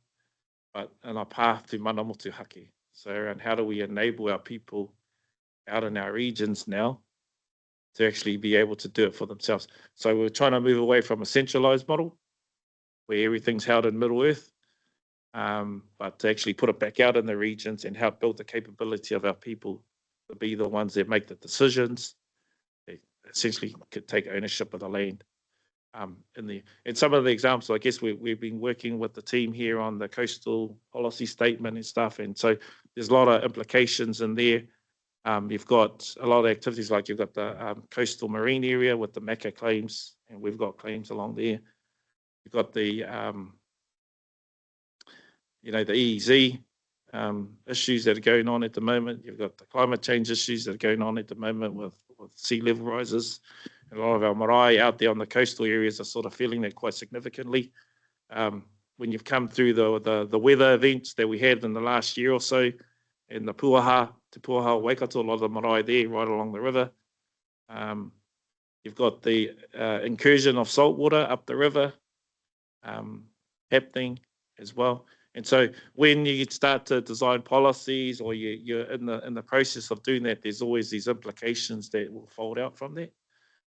Speaker 10: but in a path to mana motuhake. So around how do we enable our people out in our regions now to actually be able to do it for themselves. So we're trying to move away from a centralized model where everything's held in Middle Earth, but to actually put it back out in the regions and help build the capability of our people to be the ones that make the decisions. They essentially could take ownership of the land. In some of the examples, I guess we've been working with the team here on the coastal policy statement and stuff, and so there's a lot of implications in there. You've got a lot of activities, like you've got the coastal marine area with the MACA claims, and we've got claims along there. You've got the the EEZ issues that are going on at the moment. You've got the climate change issues that are going on at the moment with sea level rises. And a lot of our marae out there on the coastal areas are sort of feeling that quite significantly. When you've come through the weather events that we had in the last year or so, in the Te Puaha, Waikato, a lot of the marae there right along the river. You've got the incursion of salt water up the river happening as well. And so when you start to design policies, or you're in the process of doing that, there's always these implications that will fold out from that.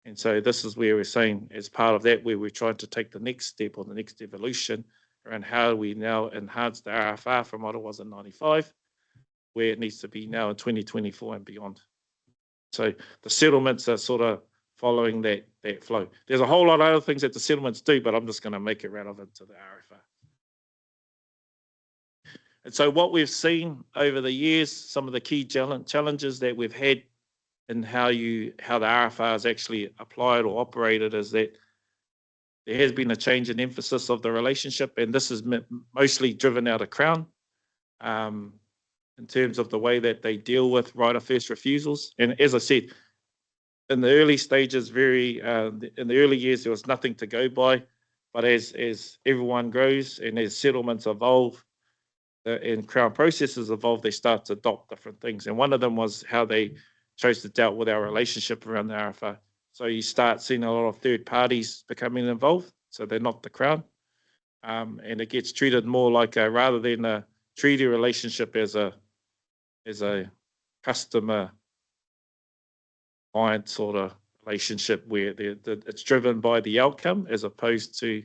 Speaker 10: And so this is where we're saying, as part of that, where we're trying to take the next step, or the next evolution, around how we now enhance the RFR from what it was in 95, where it needs to be now in 2024 and beyond. So the settlements are sort of following that flow. There's a whole lot of other things that the settlements do, but I'm just going to make it relevant to the RFR. And so what we've seen over the years, some of the key challenges that we've had in how the RFR is actually applied or operated, is that there has been a change in emphasis of the relationship, and this is mostly driven out of Crown in terms of the way that they deal with right of first refusals. And as I said, in the early stages, in the early years, there was nothing to go by, but as everyone grows and as settlements evolve, and Crown processes evolve, they start to adopt different things. And one of them was how they chose to deal with our relationship around the RFR. So you start seeing a lot of third parties becoming involved, so they're not the Crown. And it gets treated more like rather than a treaty relationship, as a customer client sort of relationship, where it's driven by the outcome, as opposed to,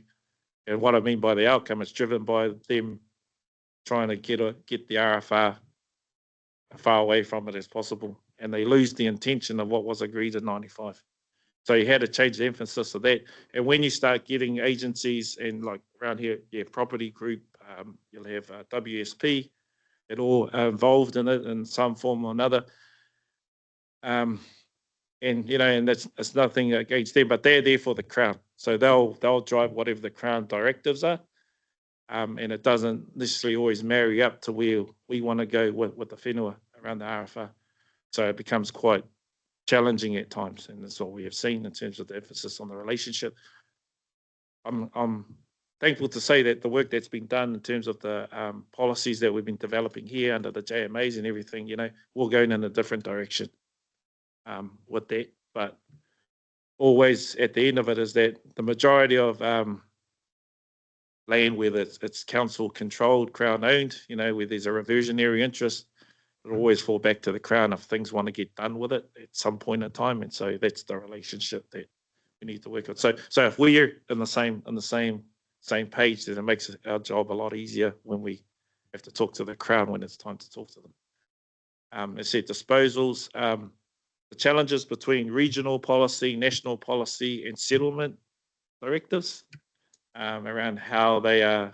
Speaker 10: and what I mean by the outcome, it's driven by them trying to get the RFR far away from it as possible, and they lose the intention of what was agreed in 95. So you had to change the emphasis of that. And when you start getting agencies, and like around here, Property Group, you'll have WSP, it all involved in it in some form or another. And and it's nothing against them, but they're there for the Crown, so they'll drive whatever the Crown directives are. And it doesn't necessarily always marry up to where we want to go with the whenua around the RFR. So it becomes quite challenging at times, and that's what we have seen in terms of the emphasis on the relationship. I'm thankful to say that the work that's been done in terms of the policies that we've been developing here under the JMAs and everything, we're going in a different direction with that. But always at the end of it is that the majority of land, whether it's council controlled, Crown owned, where there's a reversionary interest, it'll always fall back to the Crown if things want to get done with it at some point in time. And so that's the relationship that we need to work on. So if we're on the same page, then it makes our job a lot easier when we have to talk to the Crown when it's time to talk to them. As I said, disposals, the challenges between regional policy, national policy, and settlement directives around how they are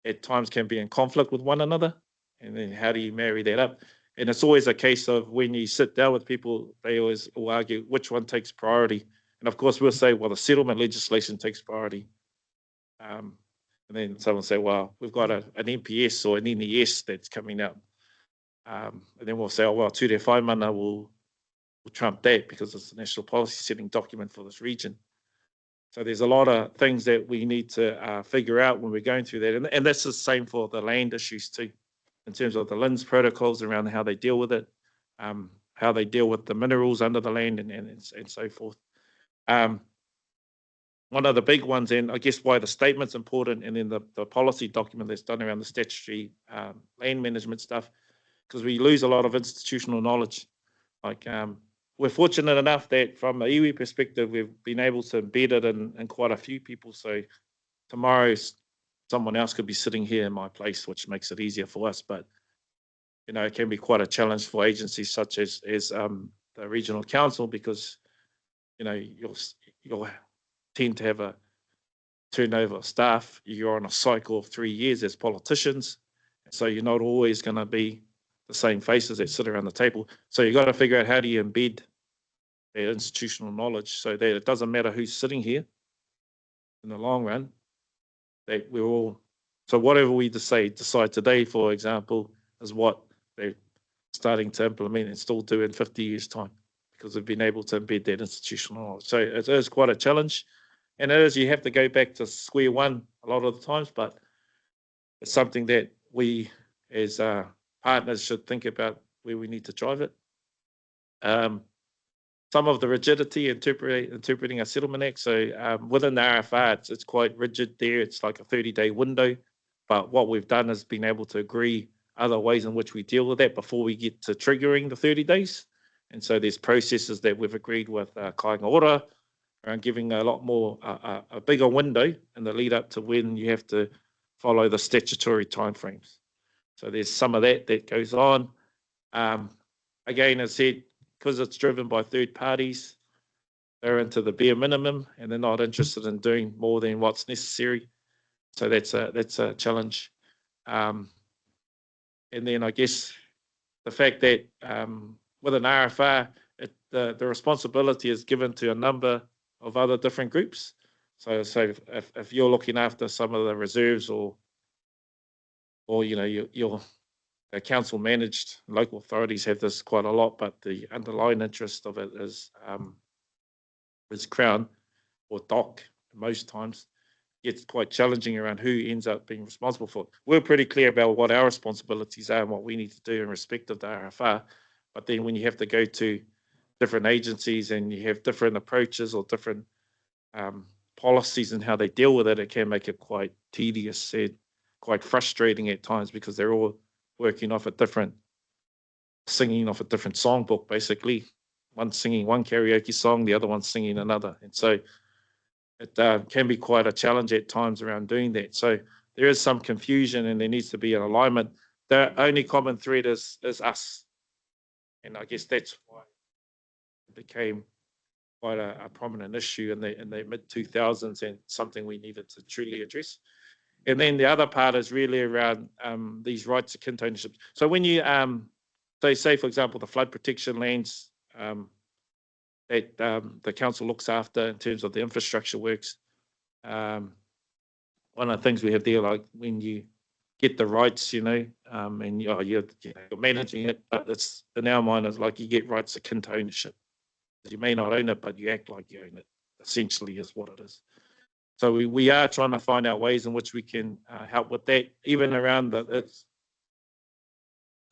Speaker 10: at times can be in conflict with one another, and then how do you marry that up? And it's always a case of, when you sit down with people, they always will argue which one takes priority. And of course, we'll say, well, the settlement legislation takes priority. And then someone will say, well, we've got an NPS or an NES that's coming out. And then we'll say, oh, well, Ture Whaimana will trump that because it's the national policy setting document for this region. So there's a lot of things that we need to figure out when we're going through that. And that's the same for the land issues too, in terms of the LINS protocols around how they deal with it, how they deal with the minerals under the land, and so forth. One of the big ones, and I guess why the statement's important, and then the policy document that's done around the statutory land management stuff, because we lose a lot of institutional knowledge. Like, we're fortunate enough that from an iwi perspective, we've been able to embed it in quite a few people. So tomorrow, someone else could be sitting here in my place, which makes it easier for us. But it can be quite a challenge for agencies such as the regional council, because you'll tend to have a turnover of staff. You're on a cycle of 3 years as politicians, so you're not always going to be the same faces that sit around the table. So you've got to figure out how do you embed that institutional knowledge so that it doesn't matter who's sitting here in the long run, that we're all, so whatever we decide today, for example, is what they're starting to implement and still do in 50 years' time, because they've been able to embed that institutional knowledge. So it is quite a challenge. And it is, you have to go back to square one a lot of the times, but it's something that we as partners should think about where we need to drive it. Some of the rigidity interpreting a settlement act. So within the RFR, it's quite rigid there. It's like a 30-day window. But what we've done is been able to agree other ways in which we deal with that before we get to triggering the 30 days. And so there's processes that we've agreed with Kāinga Ora around giving a lot more, a bigger window in the lead up to when you have to follow the statutory timeframes. So there's some of that goes on. Again, as I said, because it's driven by third parties, they're into the bare minimum and they're not interested in doing more than what's necessary. So that's a challenge. And then I guess the fact that with an RFR, the responsibility is given to a number of other different groups. So if you're looking after some of the reserves or your council managed, local authorities have this quite a lot, but the underlying interest of it is Crown or DOC most times. It's quite challenging around who ends up being responsible for it. We're pretty clear about what our responsibilities are and what we need to do in respect of the RFR. But then when you have to go to different agencies and you have different approaches or different policies and how they deal with it, it can make it quite tedious and quite frustrating at times, because they're all working off a different, singing off a different songbook, basically. One singing one karaoke song, the other one singing another. And so it can be quite a challenge at times around doing that. So there is some confusion and there needs to be an alignment. The only common thread is us. And I guess that's why it became quite a prominent issue in the mid-2000s and something we needed to truly address. And then the other part is really around these rights of kin ownership. So when you say, for example, the flood protection lands that the council looks after in terms of the infrastructure works, one of the things we have there, like when you get the rights, and you're managing it, but it's in our mind is like you get rights of kin ownership. You may not own it, but you act like you own it. Essentially, is what it is. So we are trying to find out ways in which we can help with that, even around it's.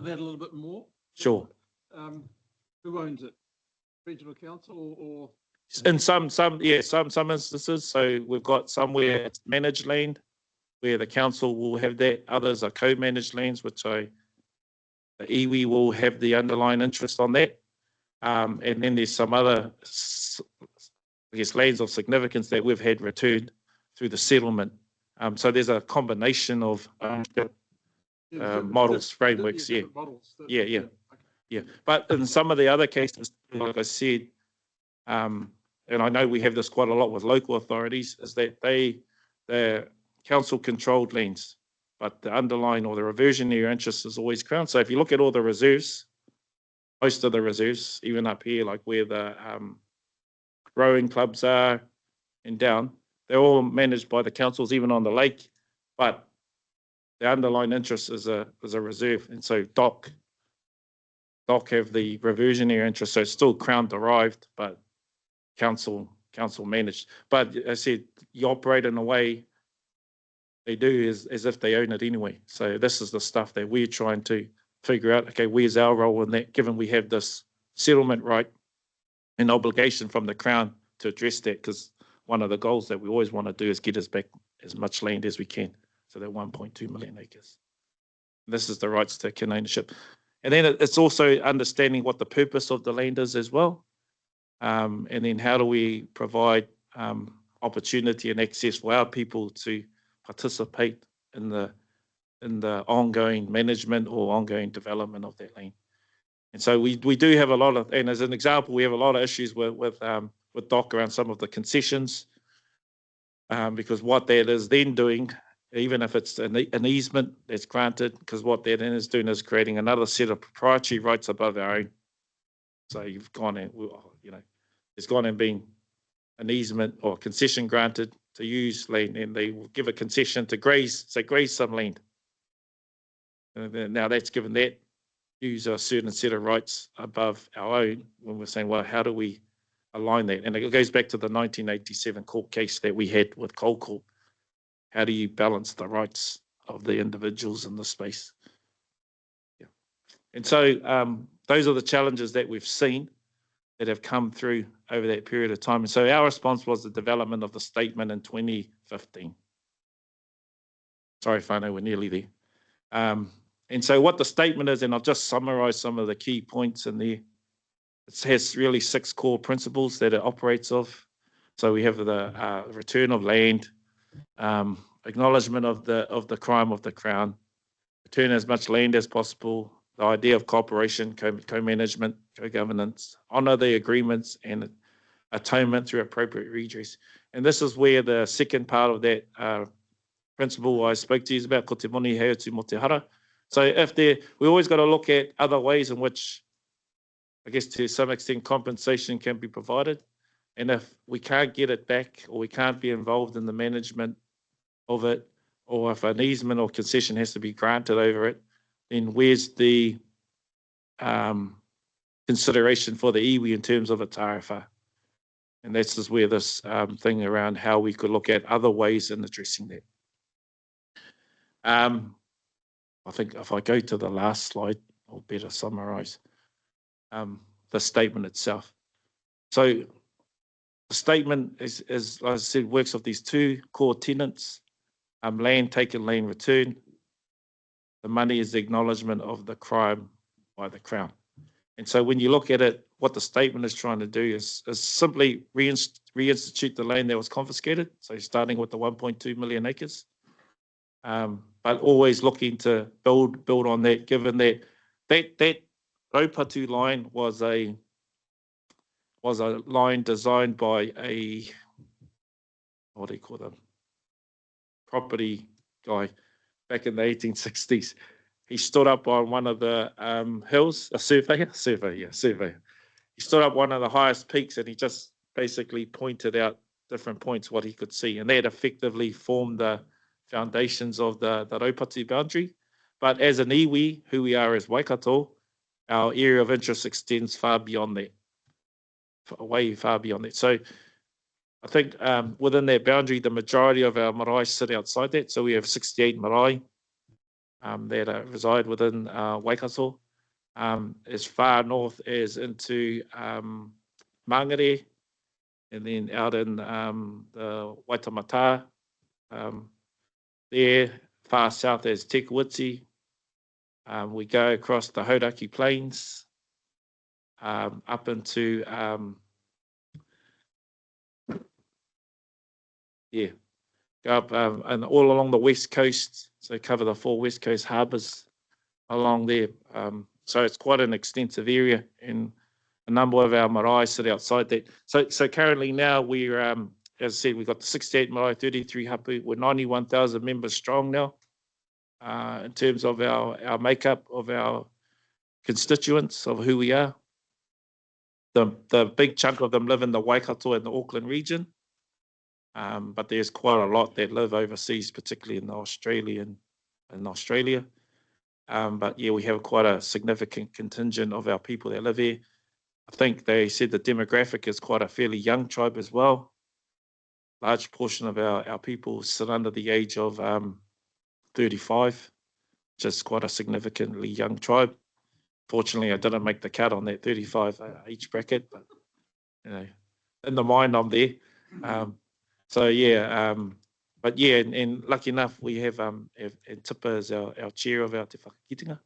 Speaker 5: That a little bit more.
Speaker 10: Sure.
Speaker 5: Who owns it? Regional council or?
Speaker 10: In some instances. So we've got some where it's managed land, where the council will have that. Others are co-managed lands, which the iwi will have the underlying interest on that. And then there's some other, I guess, lands of significance that we've had returned through the settlement. So there's a combination of models, frameworks. Yeah.
Speaker 5: Models
Speaker 10: Yeah. But in some of the other cases, like I said, and I know we have this quite a lot with local authorities, is that they're council-controlled lands, but the underlying or the reversionary interest is always Crown. So if you look at all the reserves, most of the reserves, even up here, like where the rowing clubs are and down, they're all managed by the councils, even on the lake, but the underlying interest is a reserve. And so DOC have the reversionary interest, so it's still Crown derived, but council managed. But I said, you operate in a way they do as if they own it anyway. So this is the stuff that we're trying to figure out. Okay, where's our role in that, given we have this settlement right and obligation from the Crown to address that, because one of the goals that we always want to do is get us back as much land as we can. So that 1.2 million acres. This is the rights to kin ownership. And then it's also understanding what the purpose of the land is as well. And then how do we provide opportunity and access for our people to participate in in the ongoing management or ongoing development of that land. And so we do have a lot of, and as an example, we have a lot of issues with DOC around some of the concessions, because what that is then doing, even if it's an easement that's granted, because what that then is doing is creating another set of proprietary rights above our own. So you've gone and, there's gone and been an easement or concession granted to use land, and they will give a concession to graze some land. And now that's given that use a certain set of rights above our own, when we're saying, well, how do we align that? And it goes back to the 1987 court case that we had with Coal Corp. How do you balance the rights of the individuals in the space? Yeah. And so those are the challenges that we've seen that have come through over that period of time. And so our response was the development of the statement in 2015. Sorry, Whānau, we're nearly there. And so what the statement is, and I'll just summarize some of the key points in there. It has really 6 core principles that it operates off. So we have the return of land, acknowledgement of the crime of the Crown, return as much land as possible, the idea of cooperation, co-management, co-governance, honour the agreements, and atonement through appropriate redress. And this is where the second part of that principle I spoke to you is about, ko te moni hea atu mo te hara. So we always got to look at other ways in which, I guess to some extent, compensation can be provided. And if we can't get it back, or we can't be involved in the management of it, or if an easement or concession has to be granted over it, then where's the consideration for the iwi in terms of a tarifa? And that's just where this thing around how we could look at other ways in addressing that. I think if I go to the last slide, I'll better summarize the statement itself. So the statement is, as I said, works of these 2 core tenets: land taken, land returned. The money is the acknowledgement of the crime by the Crown. And so when you look at it, what the statement is trying to do is simply reinstitute the land that was confiscated. So starting with the 1.2 million acres. But always looking to build on that, given that Raupatu line was a line designed by a, what do you call them, property guy back in the 1860s. He stood up on one of the hills, a surveyor. He stood up one of the highest peaks, and he just basically pointed out different points what he could see, and that effectively formed the foundations of the Raupatu boundary. But as an iwi, who we are as Waikato, our area of interest extends far beyond that, way far beyond that. So I think within that boundary, the majority of our marae sit outside that. So we have 68 marae that reside within Waikato, as far north as into Mangere, and then out in the Waitamata, there, far south as Tekawiti. We go across the Hauraki Plains, up into, go up and all along the west coast, so cover the 4 west coast harbours along there. So it's quite an extensive area, and a number of our marae sit outside that. So currently now we're, as I said, we've got the 68 marae, 33 hapu. We're 91,000 members strong now in terms of our makeup of our constituents of who we are. The big chunk of them live in the Waikato and the Auckland region, but there's quite a lot that live overseas, particularly in Australia. But yeah, we have quite a significant contingent of our people that live here. I think they said the demographic is quite a fairly young tribe as well. Large portion of our people sit under the age of 35, which is quite a significantly young tribe. Fortunately, I didn't make the cut on that 35 age bracket, but you know, in the mind I'm there. So yeah, but yeah, and lucky enough we have Tipa as our chair of our te whakakitenga.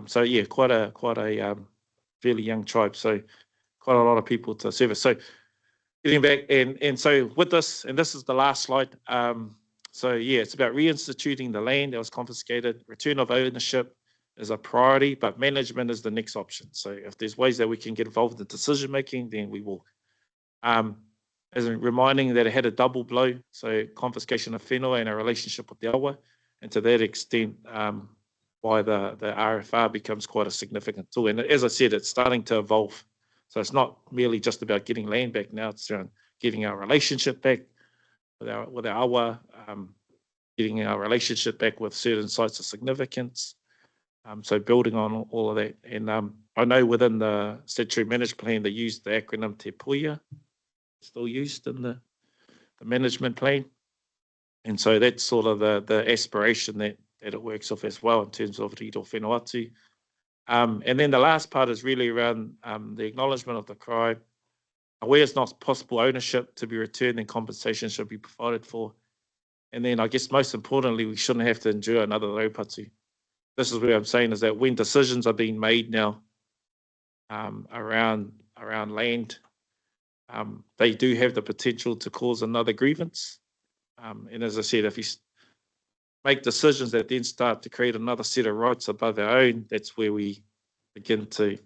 Speaker 10: So yeah, quite a fairly young tribe. So quite a lot of people to service. So getting back, and so with this, and this is the last slide. So yeah, it's about reinstituting the land that was confiscated. Return of ownership is a priority, but management is the next option. So if there's ways that we can get involved in decision making, then we will. As in reminding that it had a double blow, so confiscation of whenua and a relationship with the awa, and to that extent, why the RFR becomes quite a significant tool. And as I said, it's starting to evolve. So it's not merely just about getting land back now, it's around getting our relationship back with our awa, getting our relationship back with certain sites of significance. So building on all of that. And I know within the statutory management plan, they used the acronym Te Puia, still used in the management plan. And so that's sort of the aspiration that it works off as well in terms of riro whenua. And then the last part is really around the acknowledgement of the crime, where it's not possible ownership to be returned and compensation should be provided for. And then I guess most importantly, we shouldn't have to endure another raupatu. This is where I'm saying is that when decisions are being made now around land, they do have the potential to cause another grievance. And as I said, if you make decisions that then start to create another set of rights above our own, that's where we begin to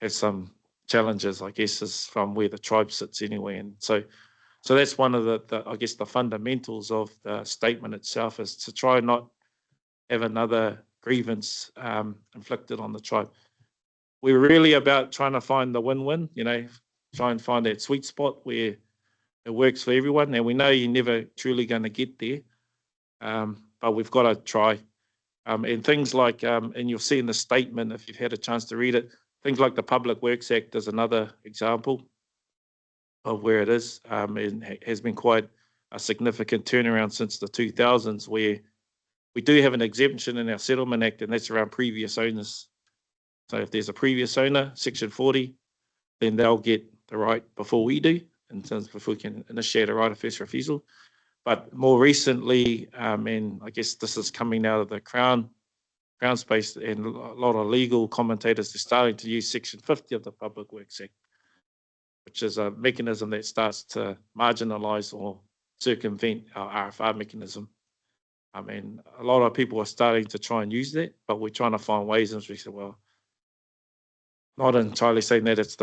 Speaker 10: have some challenges, I guess, is from where the tribe sits anyway. And so that's one of the I guess, the fundamentals of the statement itself, is to try not have another grievance inflicted on the tribe. We're really about trying to find the win-win, try and find that sweet spot where it works for everyone. And we know you're never truly going to get there, but we've got to try. And things like, and you'll see in the statement, if you've had a chance to read it, things like the Public Works Act is another example of where it is. It has been quite a significant turnaround since the 2000s, where we do have an exemption in our Settlement Act, and that's around previous owners. So if there's a previous owner, Section 40, then they'll get the right before we do, in terms of if we can initiate a right of first refusal. But more recently, and I guess this is coming out of the Crown space, and a lot of legal commentators are starting to use Section 50 of the Public Works Act, which is a mechanism that starts to marginalise or circumvent our RFR mechanism. I mean, a lot of people are starting to try and use that, but we're trying to find ways in which we say, well, not entirely saying that it's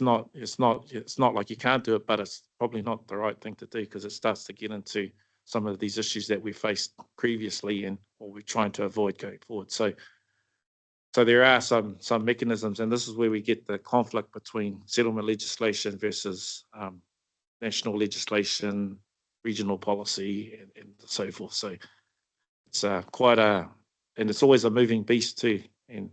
Speaker 10: not like you can't do it, but it's probably not the right thing to do, because it starts to get into some of these issues that we faced previously and what we're trying to avoid going forward. So there are some mechanisms, and this is where we get the conflict between settlement legislation versus national legislation, regional policy, and so forth. So it's and it's always a moving beast too. And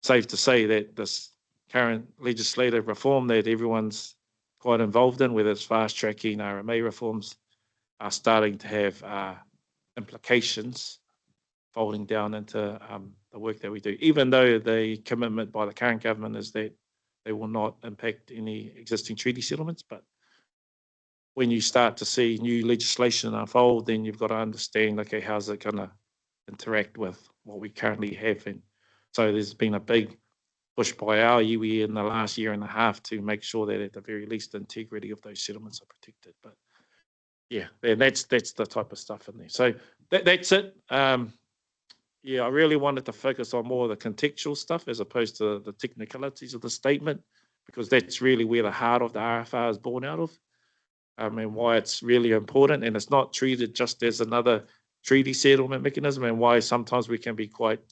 Speaker 10: safe to say that this current legislative reform that everyone's quite involved in, whether it's fast tracking RMA reforms, are starting to have implications folding down into the work that we do, even though the commitment by the current government is that they will not impact any existing treaty settlements. But when you start to see new legislation unfold, then you've got to understand, okay, how's it going to interact with what we currently have? And so there's been a big push by our iwi in the last year and a half to make sure that at the very least the integrity of those settlements are protected. But yeah, and that's the type of stuff in there. So that's it. Yeah, I really wanted to focus on more of the contextual stuff as opposed to the technicalities of the statement, because that's really where the heart of the RFR is born out of, and why it's really important. And it's not treated just as another treaty settlement mechanism, and why sometimes we can be quite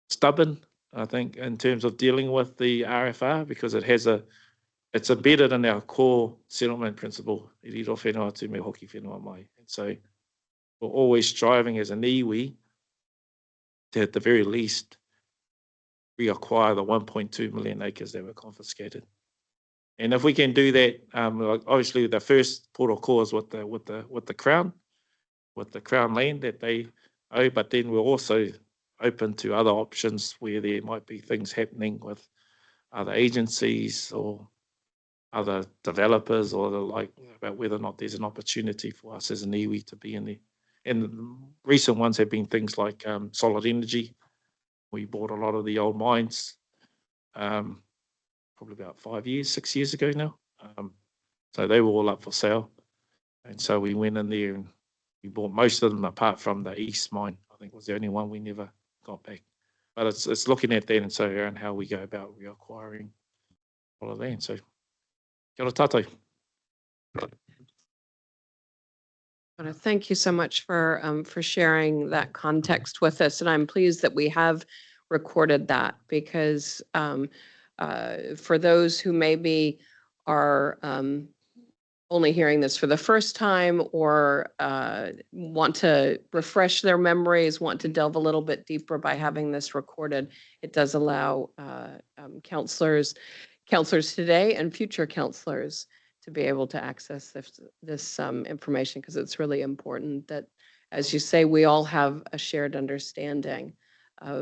Speaker 10: stubborn, I think, in terms of dealing with the RFR, because it's embedded in our core settlement principle, i riro whenua atu me hoki whenua mai. And so we're always striving as an iwi to, at the very least, reacquire the 1.2 million acres that were confiscated. And if we can do that, obviously the first port of call is with the Crown land that they owe, but then we're also open to other options where there might be things happening with other agencies or other developers, or about whether or not there's an opportunity for us as an iwi to be in there. And recent ones have been things like solid energy. We bought a lot of the old mines probably about 6 years ago now. So they were all up for sale. And so we went in there and we bought most of them, apart from the east mine. I think was the only one we never got back. But it's looking at that and so around how we go about reacquiring all of that. So, kia ora tātou.
Speaker 2: Thank you so much for sharing that context with us, and I'm pleased that we have recorded that because for those who maybe are only hearing this for the first time or want to refresh their memories, want to delve a little bit deeper by having this recorded, it does allow counselors today and future counselors to be able to access this information because it's really important that, as you say, we all have a shared understanding